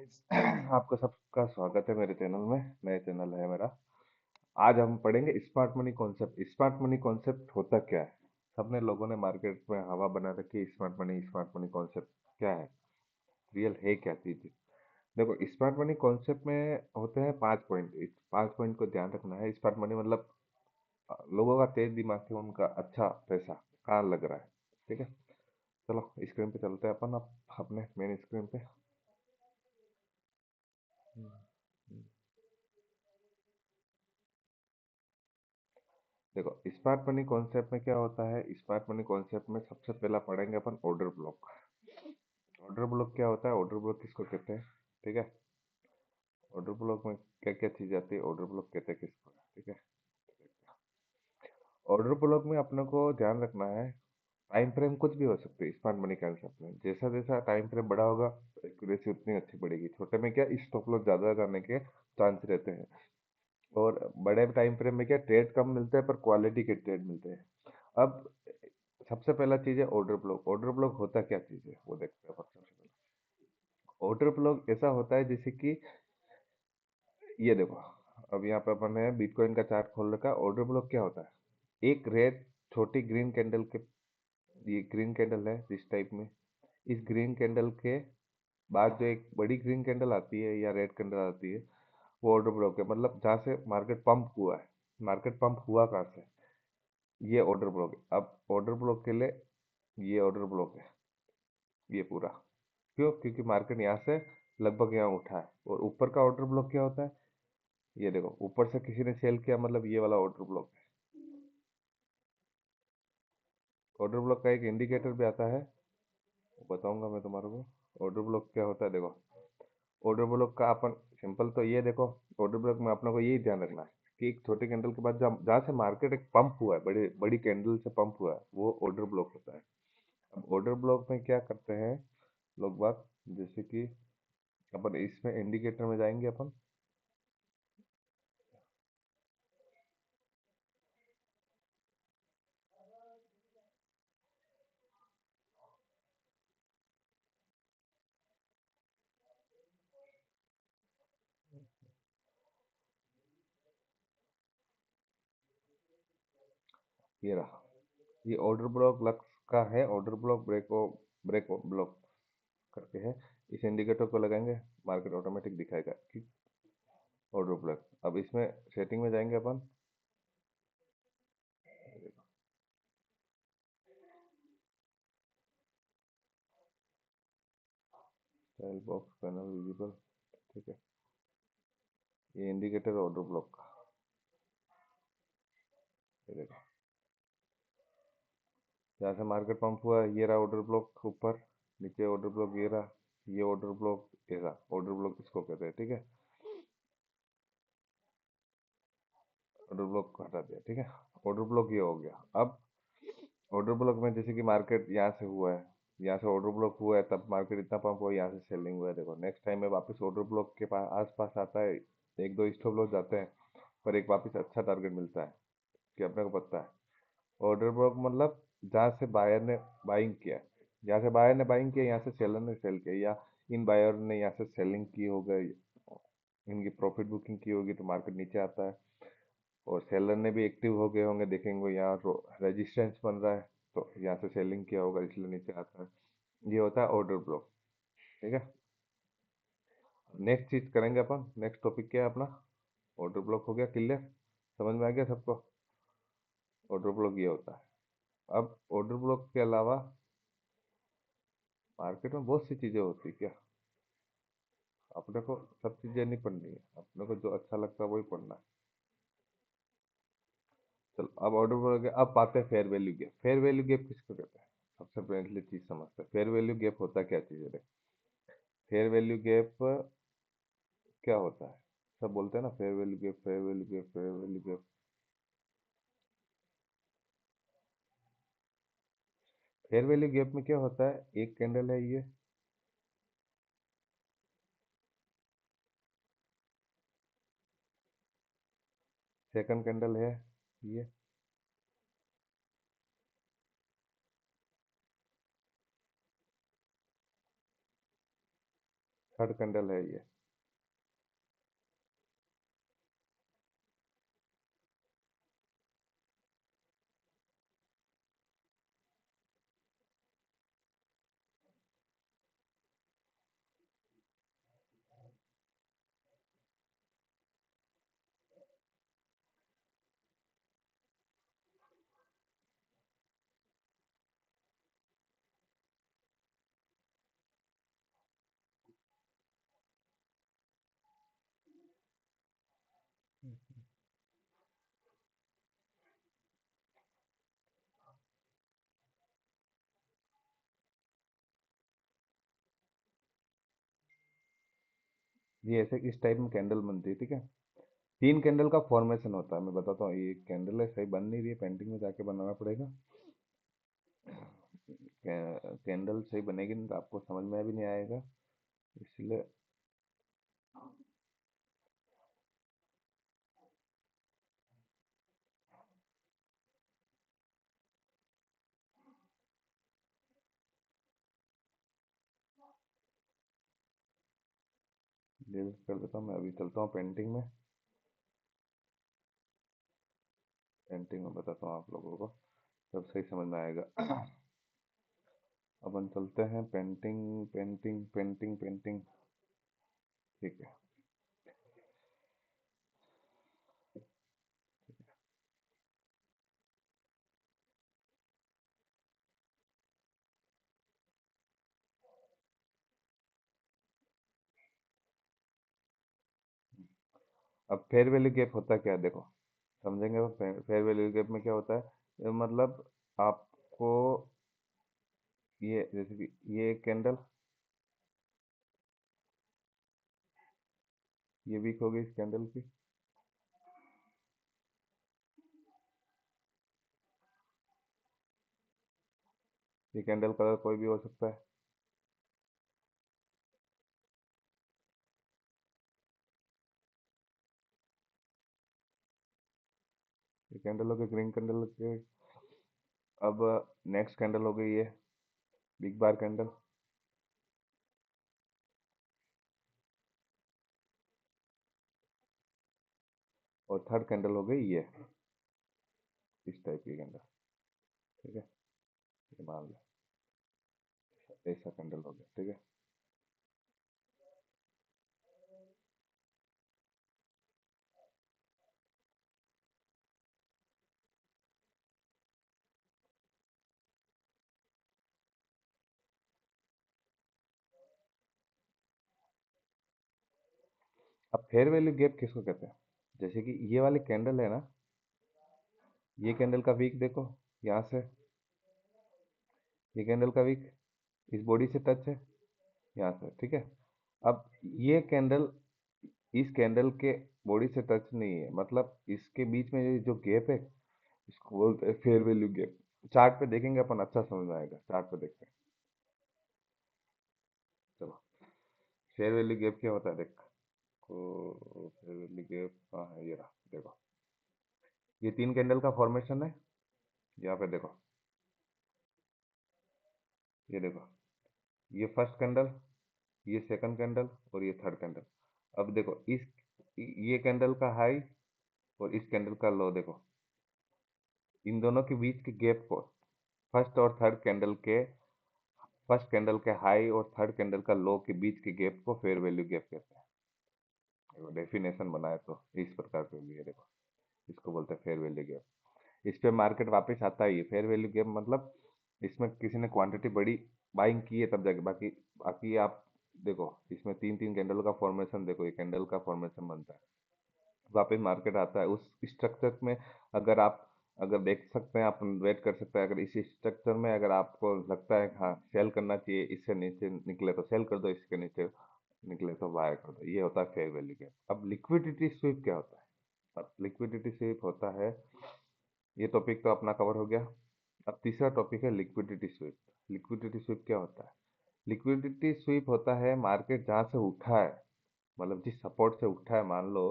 Guys आपका सबका स्वागत है मेरे चैनल में। नया चैनल है मेरा। आज हम पढ़ेंगे smart money concept. Smart money concept होता क्या है? सबने लोगों ने मार्केट में हवा बना रखी है। स्मार्ट मनी कॉन्सेप्ट क्या है? रियल है क्या चीज? देखो, स्मार्ट मनी कॉन्सेप्ट में होते हैं 5 पॉइंट। इस 5 पॉइंट को ध्यान रखना है। स्मार्ट मनी मतलब लोगों का तेज दिमाग है, उनका अच्छा पैसा कहाँ लग रहा है। ठीक है, चलो स्क्रीन पे चलते हैं अपन अब अपने मेन स्क्रीन पे। देखो, स्मार्ट मनी कॉन्सेप्ट में क्या होता है। स्मार्ट मनी कॉन्सेप्ट में सबसे पहला पढ़ेंगे अपन ऑर्डर ब्लॉक। ऑर्डर ब्लॉक क्या होता है? ऑर्डर ब्लॉक किसको कहते हैं? ठीक है, ऑर्डर ब्लॉक में क्या क्या चीज आती है, ऑर्डर ब्लॉक कहते हैं किसको? ठीक है, ऑर्डर ब्लॉक में अपने को ध्यान रखना है। टाइम फ्रेम कुछ भी हो सकती है स्मार्ट मनी कॉन्सेप्ट में। जैसा जैसा टाइम फ्रेम बड़ा होगा, एक्यूरेसी उतनी अच्छी बढ़ेगी। छोटे में क्या, स्टॉप लॉस ज्यादा करने के चांस रहते हैं। और बड़े टाइम फ्रेम में क्या, ट्रेड कम मिलते हैं पर क्वालिटी के ट्रेड मिलते हैं। अब सबसे पहला चीज है ऑर्डर ब्लॉक। ऑर्डर ब्लॉक होता क्या चीज है वो देखते हैं अपन सबसे पहले। ऑर्डर ब्लॉक ऐसा होता है जैसे कि ये देखो, अब यहाँ पे अपन ने बिटकॉइन का चार्ट खोल रखा है। ऑर्डर ब्लॉक क्या होता है? एक रेड छोटी ग्रीन कैंडल के, ये ग्रीन कैंडल है इस टाइप में। इस ग्रीन कैंडल के बाद जो एक बड़ी ग्रीन कैंडल आती है या रेड कैंडल आती है, वो ऑर्डर ब्लॉक है। मतलब जहाँ से मार्केट पंप हुआ है। मार्केट पंप हुआ कहाँ से? ये ऑर्डर ब्लॉक है। अब ऑर्डर ब्लॉक के लिए ये ऑर्डर ब्लॉक है, ये पूरा। क्यों? क्योंकि मार्केट यहाँ से लगभग यहाँ उठा है। और ऊपर का ऑर्डर ब्लॉक क्या होता है? ये देखो, ऊपर से किसी ने सेल किया, मतलब ये वाला ऑर्डर ब्लॉक है। ऑर्डर ब्लॉक का एक इंडिकेटर भी आता है, वो बताऊंगा मैं तुम्हारे को। ऑर्डर ब्लॉक क्या होता है देखो। ऑर्डर ब्लॉक का अपन सिंपल तो ये देखो, ऑर्डर ब्लॉक में अपने को यही ध्यान रखना है कि एक छोटे कैंडल के बाद जहाँ जहाँ से मार्केट एक पंप हुआ है, बड़ी बड़ी कैंडल से पंप हुआ है, वो ऑर्डर ब्लॉक होता है। अब ऑर्डर ब्लॉक में क्या करते हैं लोग बाग, जैसे कि अपन इसमें इंडिकेटर में जाएंगे अपन। ये रहा, ये ऑर्डर ब्लॉक लक्स का है। ऑर्डर ब्लॉक ब्रेक ब्लॉक करके है। इस इंडिकेटर को लगाएंगे, मार्केट ऑटोमेटिक दिखाएगा कि ऑर्डर ब्लॉक। अब इसमें सेटिंग में जाएंगे अपन। Style box panel visible. ठीक है, ये इंडिकेटर ऑर्डर ब्लॉक का। ये देखो, जहाँ से मार्केट पंप हुआ है, ये रहा ऑर्डर ब्लॉक ऊपर। नीचे ऑर्डर ब्लॉक ये रहा। ये ऑर्डर ब्लॉक, ये रहा ऑर्डर ब्लॉक, इसको कहते हैं। ठीक है, ऑर्डर ब्लॉक को हटा दिया। ठीक है, ऑर्डर ब्लॉक ये हो गया। अब ऑर्डर ब्लॉक में जैसे कि मार्केट यहाँ से हुआ है, यहाँ से ऑर्डर ब्लॉक हुआ है, तब मार्केट इतना पंप हुआ है, यहाँ से सेलिंग हुआ है। देखो, नेक्स्ट टाइम में वापस ऑर्डर ब्लॉक के पास आस पास आता है, एक दो स्टॉप लॉस जाते हैं, पर एक वापस अच्छा टारगेट मिलता है कि अपने को पता है। ऑर्डर ब्लॉक मतलब जहाँ से बायर ने बाइंग किया, जहाँ से बायर ने बाइंग किया, यहाँ से सेलर ने सेल किया, या इन बायर ने यहाँ से सेलिंग की हो गई, इनकी प्रॉफिट बुकिंग की होगी, तो मार्केट नीचे आता है। और सेलर ने भी एक्टिव हो गए होंगे, देखेंगे यहाँ रेजिस्टेंस बन रहा है, तो यहाँ से सेलिंग किया होगा, इसलिए नीचे आता है। ये होता है ऑर्डर ब्लॉक। ठीक है, नेक्स्ट चीज करेंगे अपन। नेक्स्ट टॉपिक क्या है अपना? ऑर्डर ब्लॉक हो गया क्लियर, समझ में आ गया सबको? ऑर्डर ब्लॉक ये होता है। अब ऑर्डर ब्लॉक के अलावा मार्केट में बहुत सी चीजें होती है क्या। अपने को सब चीजें नहीं पढ़नी है, अपने को जो अच्छा लगता है वही पढ़ना है। चलो, अब ऑर्डर ब्लॉक गया। अब आते हैं fair value gap. Fair value gap किसको कहते हैं? सबसे पहले चीज समझते हैं, फेयर वैल्यू गैप होता क्या चीज है। फेयर वैल्यू गैप क्या होता है? सब बोलते हैं ना fair value gap, fair value gap, fair value gap. Fair value gap में क्या होता है? एक कैंडल है ये, सेकंड कैंडल है ये, थर्ड कैंडल है ये। ये ऐसे इस टाइप में कैंडल बनती है, ठीक है। तीन कैंडल का फॉर्मेशन होता है, मैं बताता हूँ। ये कैंडल है, सही बन नहीं रही है, पेंटिंग में जाके बनाना पड़ेगा। कैंडल सही बनेगी नहीं तो आपको समझ में भी नहीं आएगा, इसलिए। ये कर देता हूँ, मैं अभी चलता हूँ पेंटिंग में। पेंटिंग में बताता हूँ आप लोगों को, तब सही समझ में आएगा। अपन चलते हैं पेंटिंग पेंटिंग पेंटिंग पेंटिंग। ठीक है। अब फेयर वैल्यू गैप होता क्या है, देखो समझेंगे। वो फेयर वैल्यू गैप में क्या होता है, मतलब आपको ये जैसे कि ये एक कैंडल, ये वीक हो गई इस कैंडल की। ये कैंडल कलर कोई भी हो सकता है। ये कैंडल हो गई, ग्रीन कैंडल हो गई। अब नेक्स्ट कैंडल हो गई ये बिग बार कैंडल। और थर्ड कैंडल हो गई ये इस टाइप की कैंडल, ठीक है। ये मान लो ऐसा कैंडल हो गया, ठीक है। अब फेयर वैल्यू गैप किसको कहते हैं, जैसे कि ये वाली कैंडल है ना, ये कैंडल का वीक देखो, यहाँ से ये कैंडल का वीक इस बॉडी से टच है, यहाँ से, ठीक है। अब ये कैंडल इस कैंडल के बॉडी से टच नहीं है, मतलब इसके बीच में ये जो गैप है, इसको बोलते हैं फेयर वैल्यू गैप। चार्ट पे देखेंगे अपन, अच्छा समझ में आएगा, चार्ट पे देखते हैं। चलो, फेयर वैल्यू गैप क्या होता है देख को। फेयर वैल्यू गैप हाँ है, ये रहा देखो। ये तीन कैंडल का फॉर्मेशन है, यहाँ पे देखो। ये देखो, ये फर्स्ट कैंडल, ये सेकंड कैंडल और ये थर्ड कैंडल। अब देखो इस ये कैंडल का हाई और इस कैंडल का लो देखो, इन दोनों के बीच के गैप को फर्स्ट और थर्ड कैंडल के फर्स्ट कैंडल के हाई और थर्ड कैंडल का लो के बीच के गैप को फेयर वैल्यू गैप कहते हैं। देखो डेफिनेशन बनाए तो इस प्रकार के लिए देखो, इसको बोलते हैं फेयर वैल्यू गैप। इस पे मार्केट वापस आता ही है। फेयर वैल्यू गैप मतलब इसमें किसी ने क्वांटिटी बड़ी बाइंग की है तब जाके, बाकी बाकी आप देखो इसमें तीन तीन कैंडल का फॉर्मेशन देखो, ये कैंडल का फॉर्मेशन बनता है, वापस मार्केट आता है उस स्ट्रक्चर में। अगर आप अगर देख सकते हैं, आप वेट कर सकते हैं, अगर इस स्ट्रक्चर में अगर आपको लगता है हाँ सेल करना चाहिए, इससे नीचे निकले तो सेल कर दो, इसके नीचे निकले तो बाय कर दो, ये होता है फेयर वैल्यू गैप। अब लिक्विडिटी स्वीप क्या होता है, अब लिक्विडिटी स्वीप होता है, ये टॉपिक तो अपना कवर हो गया। अब तीसरा टॉपिक है लिक्विडिटी स्वीप। लिक्विडिटी स्वीप क्या होता है, लिक्विडिटी स्वीप होता है मार्केट जहाँ से उठा है, मतलब जिस सपोर्ट से उठा है, मान लो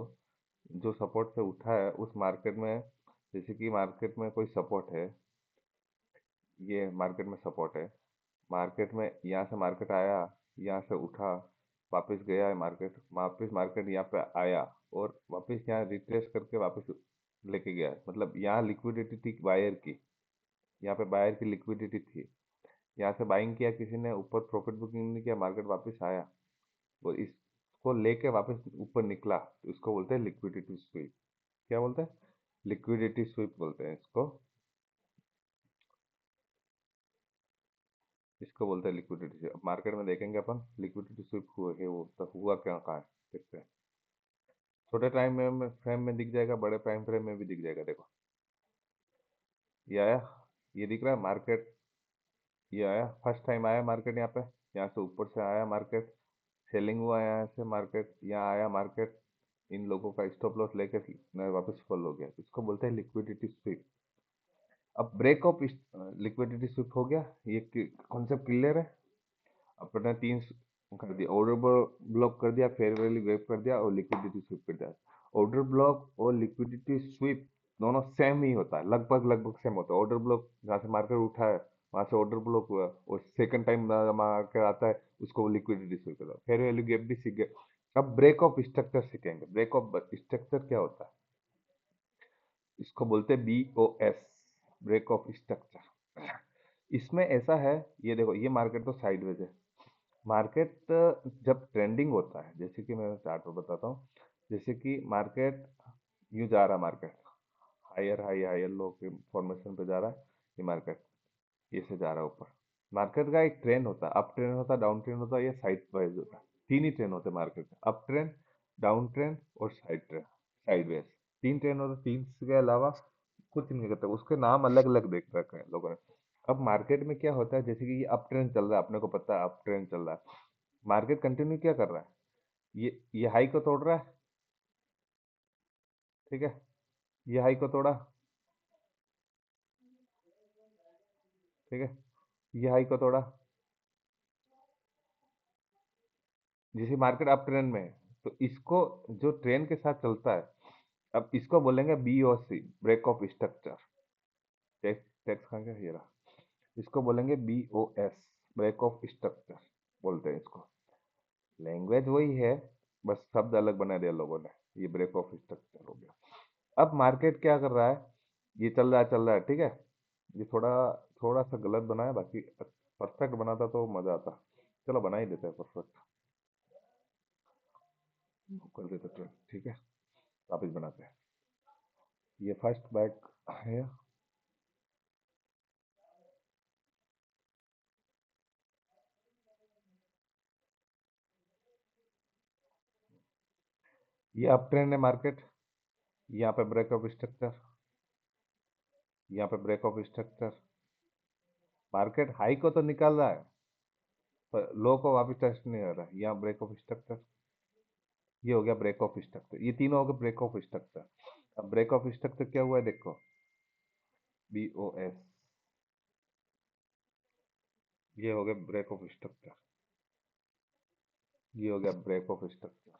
जो सपोर्ट से उठा है उस मार्केट में, जैसे कि मार्केट में कोई सपोर्ट है, ये मार्केट में सपोर्ट है, मार्केट में यहाँ से मार्केट आया, यहाँ से उठा, वापस गया है मार्केट, वापस मार्केट यहाँ पे आया और वापस यहाँ रिट्रेस करके वापस लेके गया, मतलब यहाँ लिक्विडिटी थी बायर की, यहाँ पे बायर की लिक्विडिटी थी, यहाँ से बाइंग किया किसी ने, ऊपर प्रॉफिट बुकिंग नहीं किया, मार्केट वापस आया और इसको लेके वापस ऊपर निकला, तो इसको बोलते हैं लिक्विडिटी स्वीप। क्या बोलते हैं? लिक्विडिटी स्वीप बोलते हैं इसको। इसको बोलते हैं लिक्विडिटी स्वीप। मार्केट में देखेंगे अपन लिक्विडिटी स्वीप हुआ है, वो तो हुआ क्या कहाँ है, देखते हैं। छोटे टाइम में फ्रेम में दिख जाएगा, बड़े टाइम फ्रेम में भी दिख जाएगा। देखो ये आया, ये दिख रहा है मार्केट, ये आया फर्स्ट टाइम आया मार्केट यहाँ पे, यहाँ से ऊपर से आया मार्केट, सेलिंग हुआ यहाँ से मार्केट, यहाँ आया मार्केट, इन लोगों का स्टॉप लॉस लेके वापस फॉल हो गया, इसको बोलते हैं लिक्विडिटी स्वीप। अब ब्रेक ऑफ लिक्विडिटी स्वीप हो गया, ये कॉन्सेप्ट क्लियर है। अपने तीन कर दिया, ऑर्डर ब्लॉक कर दिया, फेयर वैल्यू वेव कर दिया और लिक्विडिटी स्वीप कर दिया। ऑर्डर ब्लॉक और लिक्विडिटी स्वीप दोनों सेम ही होता है, लगभग लगभग सेम होता है। ऑर्डर ब्लॉक जहाँ से मार्केट उठा है वहां से ऑर्डर ब्लॉक हुआ और सेकंड टाइम मार्केट आता है उसको लिक्विडिटी स्वीप करता है। फेयर वैल्यू गैप भी सीख गए। अब ब्रेक ऑफ स्ट्रक्चर सीखेंगे। ब्रेक ऑफ स्ट्रक्चर क्या होता है? इसको बोलते हैं BOS, ब्रेक ऑफ स्ट्रक्चर। इसमें ऐसा है, ये देखो ये मार्केट तो साइडवेज है। मार्केट जब ट्रेंडिंग होता है, जैसे कि मैं चार्ट पर बताता हूँ, जैसे कि मार्केट यूं जा रहा है, market higher high higher low के फॉर्मेशन पे जा रहा है, ये मार्केट ये से जा रहा है ऊपर। मार्केट का एक ट्रेंड होता है, अप ट्रेंड होता है, डाउन ट्रेंड होता है, या साइड वाइज होता है। तीन ही ट्रेंड होते हैं मार्केट में, अप ट्रेंड, डाउन ट्रेंड और साइड ट्रेंड, साइड वेज। तीन ट्रेंड होते हैं, तीन के अलावा कुछ नहीं करते, उसके नाम अलग अलग देख रखे हैं लोगों ने। अब मार्केट में क्या होता है, जैसे कि ये अप ट्रेंड चल रहा है, अपने को पता है अप ट्रेंड चल रहा है, मार्केट कंटिन्यू क्या कर रहा है, ये हाई को तोड़ रहा है, ठीक है, ये हाई को तोड़ा, ठीक है, ये हाई को तोड़ा, जैसे मार्केट अप ट्रेंड में है, तो इसको जो ट्रेंड के साथ चलता है, अब इसको बोलेंगे BOC, ब्रेक ऑफ स्ट्रक्चर। टेक्स टेक्स कहाँ गया, ये रहा। इसको बोलेंगे BOS, ब्रेक ऑफ स्ट्रक्चर बोलते हैं इसको। लैंग्वेज वही है, बस शब्द अलग बना दिया लोगों ने। ये ब्रेक ऑफ स्ट्रक्चर हो गया। अब मार्केट क्या कर रहा है, ये चल रहा है, ठीक है। ये थोड़ा थोड़ा सा गलत बना है, बाकी परफेक्ट बनाता तो मजा आता। चलो बना ही देते हैं परफेक्ट, कर देते ट्रेंड, ठीक है, वापिस बनाते हैं। ये फर्स्ट बैक है, ये अप ट्रेंड है मार्केट, यहाँ पे ब्रेक ऑफ स्ट्रक्चर, यहाँ पे break of structure. Market high को तो निकाल रहा है पर लो को वापस टेस्ट नहीं हो रहा है, यहाँ ब्रेक ऑफ स्ट्रक्चर। ये हो गया ब्रेक ऑफ स्ट्रक्चर, ये तीनों हो गए ब्रेक ऑफ स्ट्रक्चर। अब ब्रेक ऑफ स्ट्रक्चर क्या हुआ है देखो, BOS, ये हो गया ब्रेक ऑफ स्ट्रक्चर, ये हो गया break of structure,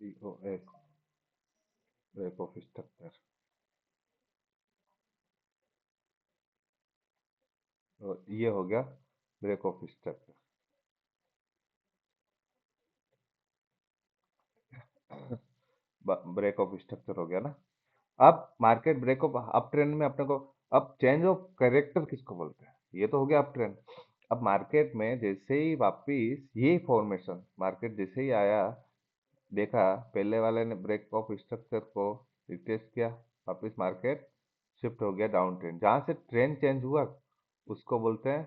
BOS, break of structure. और ये हो गया break of structure. Break of structure हो गया ना। अब market break of up trend में अपने को, अब चेंज ऑफ कैरेक्टर किसको बोलते हैं, ये तो हो गया अप ट्रेंड। अब मार्केट में जैसे ही वापिस ये फॉर्मेशन, मार्केट जैसे ही आया, देखा पहले वाले ने ब्रेक ऑफ स्ट्रक्चर को रिटेस्ट किया, वापिस मार्केट शिफ्ट हो गया डाउन ट्रेंड, जहां से ट्रेंड चेंज हुआ उसको बोलते हैं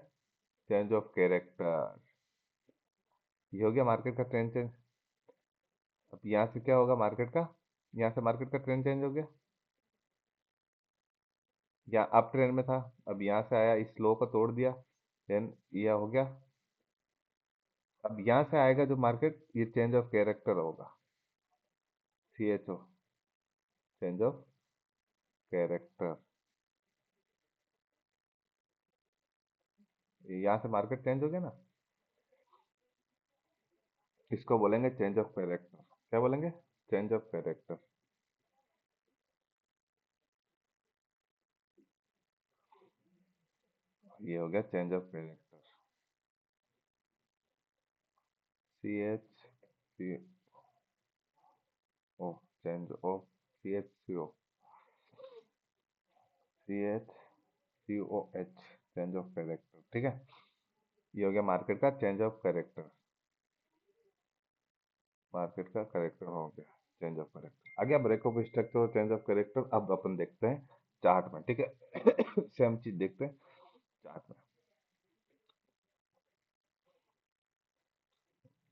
चेंज ऑफ कैरेक्टर। ये हो गया मार्केट का ट्रेंड चेंज। अब यहाँ से क्या होगा मार्केट का, यहाँ से मार्केट का ट्रेंड चेंज हो गया, यहाँ अप ट्रेंड में था, अब यहाँ से आया, इस लो को तोड़ दिया, देन ये हो गया। अब यहाँ से आएगा जो मार्केट, ये चेंज ऑफ कैरेक्टर होगा, CHO, चेंज ऑफ कैरेक्टर। यहाँ से मार्केट चेंज हो गया ना, इसको बोलेंगे चेंज ऑफ कैरेक्टर। क्या बोलेंगे? Change of character. ये हो गया change of character. CH CO, change of CHCO, CHCOH, change of character. ठीक है, ये हो गया मार्केट का चेंज ऑफ कैरेक्टर। मार्केट का करेक्टर हो गया, चेंज ऑफ करेक्टर आ गया। ब्रेक ऑफ स्ट्रक्चर और चेंज ऑफ करेक्टर अब अपन देखते हैं चार्ट में। ठीक है सेम चीज देखते हैं चार्ट में।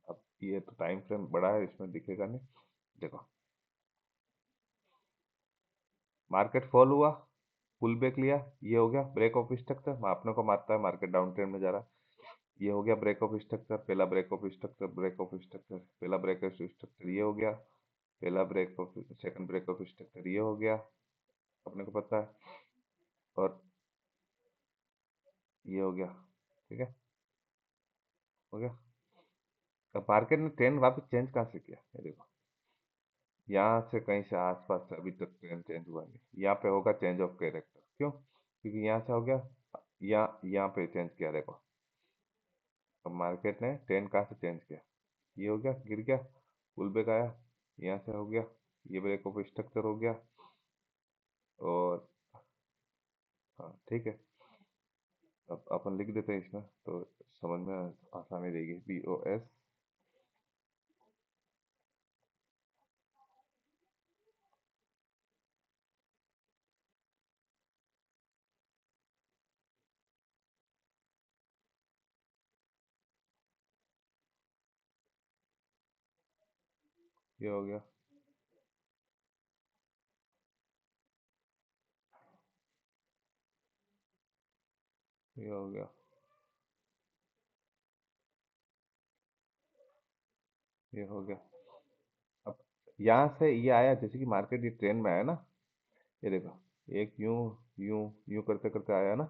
अब ये तो टाइम फ्रेम बड़ा है, इसमें दिखेगा नहीं। देखो, मार्केट फॉल हुआ, पुल बैक लिया, ये हो गया ब्रेक ऑफ स्ट्रक्चर। मापने को मारता है, मार्केट डाउन ट्रेंड में जा रहा है, ये हो गया ब्रेक ऑफ स्ट्रक्चर। पहला break of structure, break of structure, पहला ब्रेक ऑफ स्ट्रक्चर, ये हो गया पहला break of, second break of structure, ये हो गया, अपने को पता है। और ये हो गया। ठीक है, हो गया। अब मार्केट ने ट्रेंड वापस चेंज कहाँ से किया, ये देखो, यहाँ से कहीं से आसपास से अभी तक ट्रेंड चेंज हुआ नहीं। यहाँ पे होगा चेंज ऑफ कैरेक्टर, क्यों? क्योंकि यहाँ से हो गया, यहाँ पे चेंज किया, देखो। अब मार्केट ने ट्रेंड कहाँ से चेंज किया, ये हो गया, गिर गया, पुल बैक आया, यहाँ से हो गया, ये ब्रेक ऑफ स्ट्रक्चर हो गया। और हाँ ठीक है, अब अपन लिख देते हैं इसमें तो समझ में आसानी रहेगी। BOS, ये हो गया, ये हो गया, ये हो गया। अब यहाँ से ये आया, जैसे कि मार्केट ये ट्रेंड में आया ना, ये देखो, एक यूं यूं यूं करते करते आया ना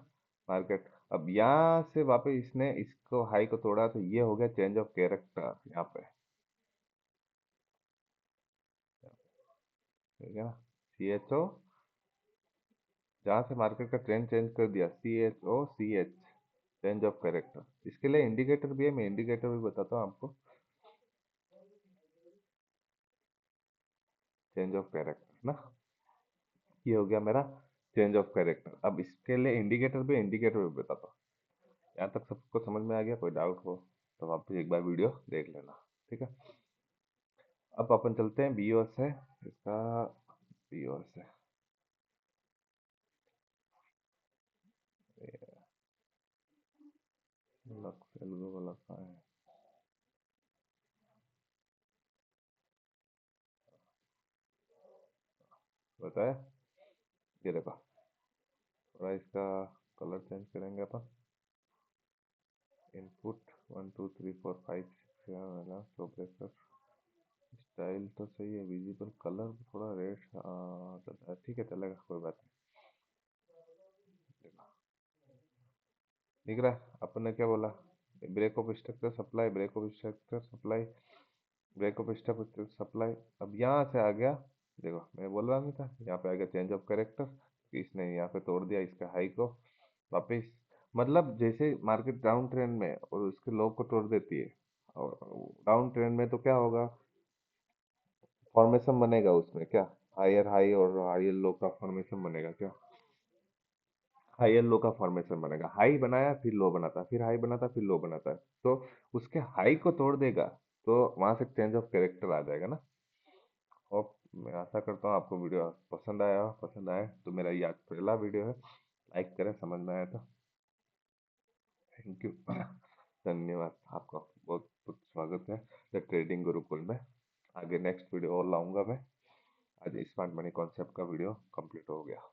मार्केट। अब यहाँ से वापस इसने इसको हाई को तोड़ा, तो ये हो गया चेंज ऑफ कैरेक्टर यहाँ पे। ठीक है ना, CHO, जहाँ से मार्केट का ट्रेंड चेंज कर दिया, CHOCH, चेंज ऑफ कैरेक्टर। इसके लिए इंडिकेटर भी है, मैं इंडिकेटर भी बताता हूँ आपको। चेंज ऑफ कैरेक्टर ना, ये हो गया मेरा चेंज ऑफ कैरेक्टर। अब इसके लिए इंडिकेटर भी बताता हूँ। यहाँ तक सबको समझ में आ गया? कोई डाउट हो तो वापस एक बार वीडियो देख लेना। ठीक है, अब अपन चलते हैं BO से, इसका BO से तेलुगु वाला कहाँ है, बताया? ये देखो, थोड़ा इसका कलर चेंज करेंगे अपन। इनपुट 1 2 3 4 5 6 7 शो ब्रेकर, स्टाइल तो सही है, विजिबल कलर थोड़ा रेड चलता है, ठीक है चलेगा, कोई बात नहीं। दिख रहा है अपन ने क्या बोला? Break of structure supply, break of structure supply, break of structure supply. अब यहाँ से आ गया, देखो मैं बोल रहा नहीं था, यहाँ पे आ गया चेंज ऑफ कैरेक्टर, इसने यहाँ पे तोड़ दिया इसका हाई को वापिस। मतलब जैसे मार्केट डाउन ट्रेंड में और उसके लो को तोड़ देती है, और डाउन ट्रेंड में तो क्या होगा, फॉर्मेशन बनेगा उसमें क्या, हायर हाई और हायर लो का फॉर्मेशन बनेगा क्या, हाई लो का फॉर्मेशन बनेगा। हाई बनाया फिर लो बनाता है, फिर हाई बनाता है, फिर लो बनाता है, तो उसके हाई को तोड़ देगा, तो वहां से चेंज ऑफ कैरेक्टर आ जाएगा ना। और मैं आशा करता हूँ आपको वीडियो पसंद आया हो। पसंद आए तो मेरा ये आज पहला वीडियो है, लाइक करें, समझ में आया तो। थैंक यू धन्यवाद आपका, बहुत बहुत स्वागत है द ट्रेडिंग गुरुकुल में। आगे नेक्स्ट वीडियो और लाऊंगा मैं। आज स्मार्ट मनी कॉन्सेप्ट का वीडियो कंप्लीट हो गया।